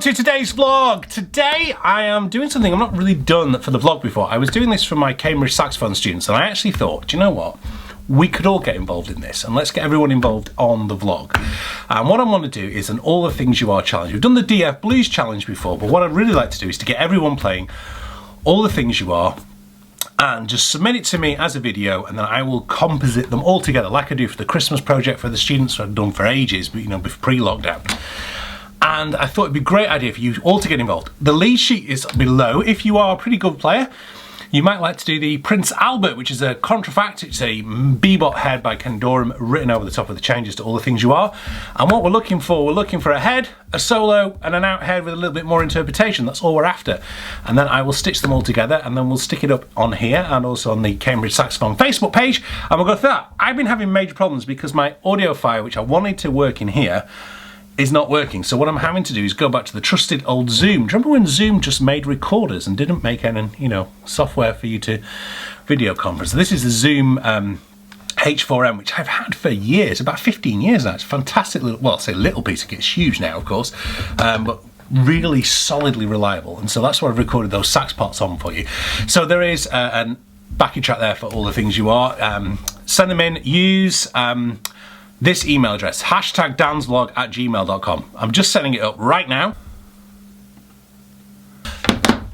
To today's vlog. Today I am doing something I've not really done for the vlog before. I was doing this for my Cambridge saxophone students and I actually thought, do you know what? We could all get involved in this and let's get everyone involved on the vlog. And what I want to do is an All the Things You Are challenge. We've done the DF Blues challenge before, but what I'd really like to do is to get everyone playing All the Things You Are and just submit it to me as a video, and then I will composite them all together like I do for the Christmas project for the students I've done for ages, but you know, pre-lockdown. And I thought it'd be a great idea for you all to get involved. The lead sheet is below. If you are a pretty good player, you might like to do the Prince Albert, which is a contrafact. It's a bebop head by Ken Dorham, written over the top of the changes to All the Things You Are. And what we're looking for a head, a solo, and an out head with a little bit more interpretation. That's all we're after. And then I will stitch them all together, and then we'll stick it up on here and also on the Cambridge Saxophone Facebook page, and we'll go through that. I've been having major problems because my audio file, which I wanted to work in here, is not working. So what I'm having to do is go back to the trusted old Zoom. Do you remember when Zoom just made recorders and didn't make any, you know, software for you to video conference? So this is the Zoom H4n, which I've had for years, about 15 years now. It's a fantastic little, well, I say little piece of kit, it's huge now, of course, but really solidly reliable. And so that's what I've recorded those sax parts on for you. So there is a backing track there for All the Things You Are. Send them in, use this email address, #dansvlog@gmail.com. I'm just setting it up right now.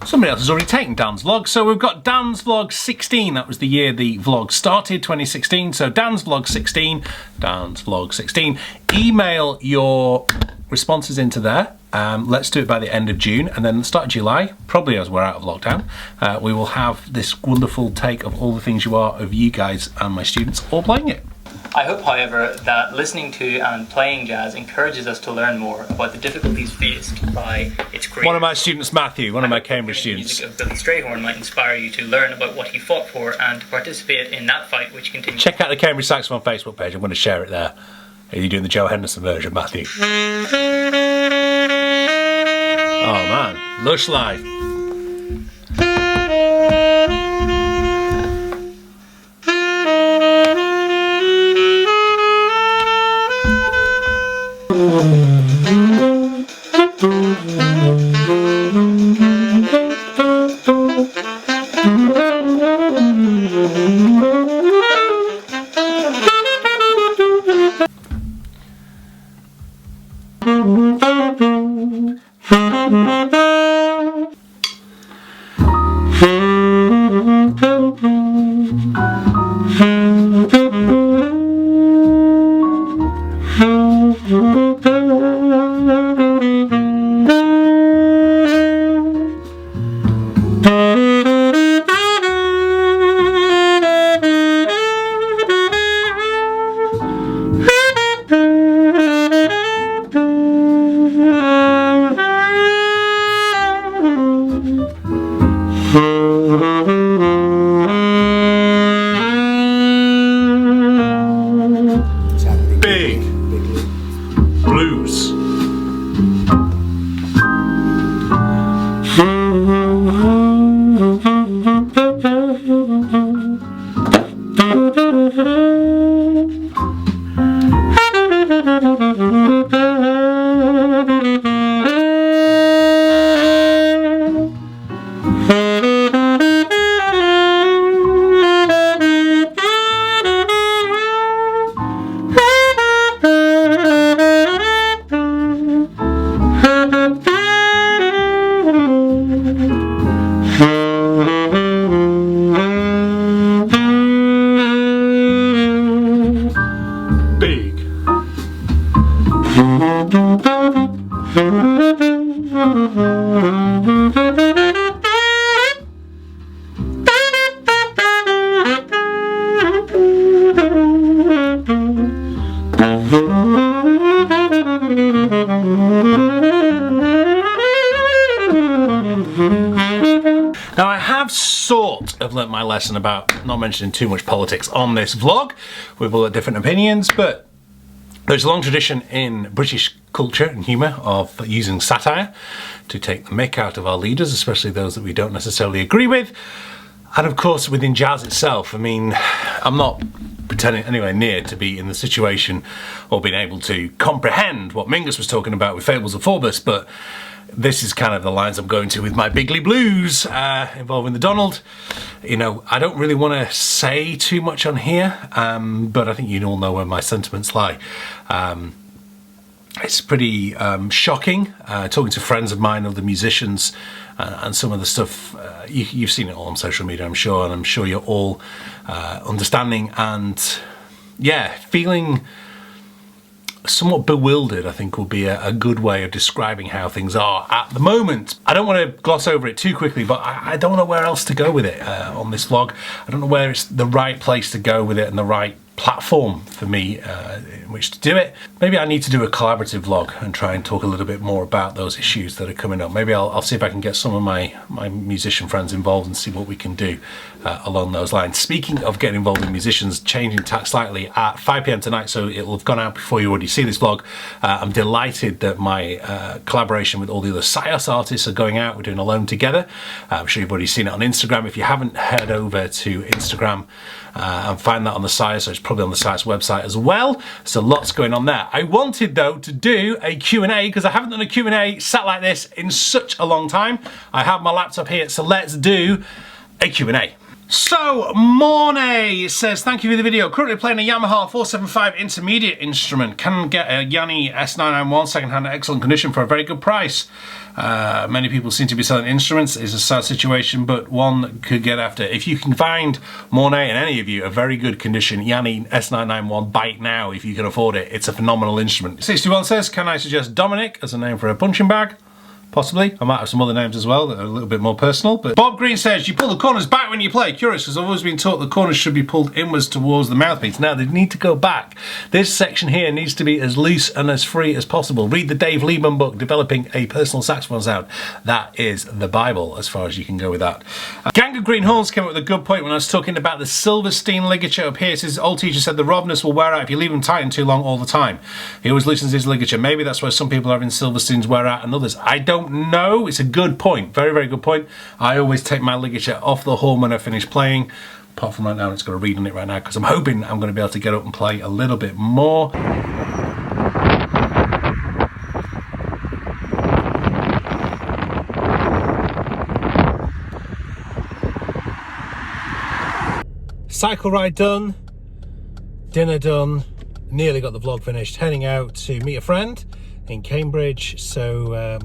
Somebody else has already taken Dan's vlog, so we've got Dan's vlog 16. That was the year the vlog started, 2016. So Dan's vlog 16, Dan's vlog 16. Email your responses into there. Let's do it by the end of June, and then the start of July, probably as we're out of lockdown, we will have this wonderful take of All the Things You Are of you guys and my students all playing it. I hope, however, that listening to and playing jazz encourages us to learn more about the difficulties faced by its creator. One of my students, Matthew, one of my Cambridge students. The music of Billy Strayhorn might inspire you to learn about what he fought for and to participate in that fight which continues. Check out the Cambridge Saxophone Facebook page. I'm going to share it there. Are you doing the Joe Henderson version, Matthew? Oh man, lush life. Now, I have sort of learnt my lesson about not mentioning too much politics on this vlog. We've all got different opinions, but there's a long tradition in British culture and humour of using satire to take the mick out of our leaders, especially those that we don't necessarily agree with. And of course, within jazz itself, I mean, I'm not pretending anywhere near to be in the situation or being able to comprehend what Mingus was talking about with Fables of Forbes, but this is kind of the lines I'm going to with my Bigley Blues involving the Donald. You know, I don't really want to say too much on here, but I think you all know where my sentiments lie. It's pretty shocking, talking to friends of mine, other musicians, and some of the stuff, you've seen it all on social media, I'm sure, and I'm sure you're all understanding and, yeah, feeling somewhat bewildered, I think, will be a good way of describing how things are at the moment. I don't want to gloss over it too quickly, but I don't know where else to go with it on this vlog. I don't know where it's the right place to go with it and the right platform for me in which to do it. Maybe I need to do a collaborative vlog and try and talk a little bit more about those issues that are coming up. Maybe I'll see if I can get some of my musician friends involved and see what we can do along those lines. Speaking of getting involved with musicians, changing tack slightly, at 5 p.m. tonight, so it'll have gone out before you already see this vlog. I'm delighted that my collaboration with all the other Sios artists are going out. We're doing Alone Together. I'm sure you've already seen it on Instagram. If you haven't, head over to Instagram and find that on the site, so it's probably on the site's website as well. So lots going on there. I wanted though to do a Q&A because I haven't done a Q&A sat like this in such a long time. I have my laptop here, so let's do a Q&A. So, Mornay says, thank you for the video. Currently playing a Yamaha 475 intermediate instrument. Can get a Yanni S991 second-hand in excellent condition for a very good price. Many people seem to be selling instruments. It's a sad situation, but one could get after. If you can find, Mornay and any of you, a very good condition Yanni S991, buy it now if you can afford it. It's a phenomenal instrument. 61 says, can I suggest Dominic as a name for a punching bag? Possibly. I might have some other names as well that are a little bit more personal. But Bob Green says, you pull the corners back when you play. Curious, because I've always been taught the corners should be pulled inwards towards the mouthpiece. Now, they need to go back. This section here needs to be as loose and as free as possible. Read the Dave Liebman book, Developing a Personal Saxophone Sound. That is the Bible, as far as you can go with that. Gang of Green Horns came up with a good point when I was talking about the Silverstein ligature up here. It says, old teacher said the roughness will wear out if you leave them tightened too long all the time. He always loosens his ligature. Maybe that's why some people are having Silversteins wear out and others. I don't know. It's a good point. Very, very good point. I always take my ligature off the horn when I finish playing. Apart from right now, it's got to read on it right now because I'm hoping I'm going to be able to get up and play a little bit more. Cycle ride done, dinner done, nearly got the vlog finished, heading out to meet a friend in Cambridge. So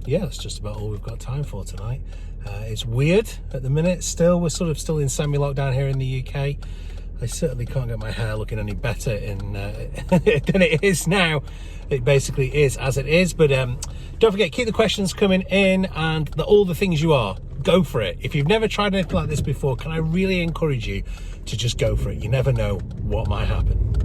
yeah, that's just about all we've got time for tonight. It's weird at the minute still. We're sort of still in semi-lockdown here in the UK. I certainly can't get my hair looking any better in than it is now. It basically is as it is. But don't forget, keep the questions coming in and all the things you are. Go for it. If you've never tried anything like this before, can I really encourage you to just go for it? You never know what might happen.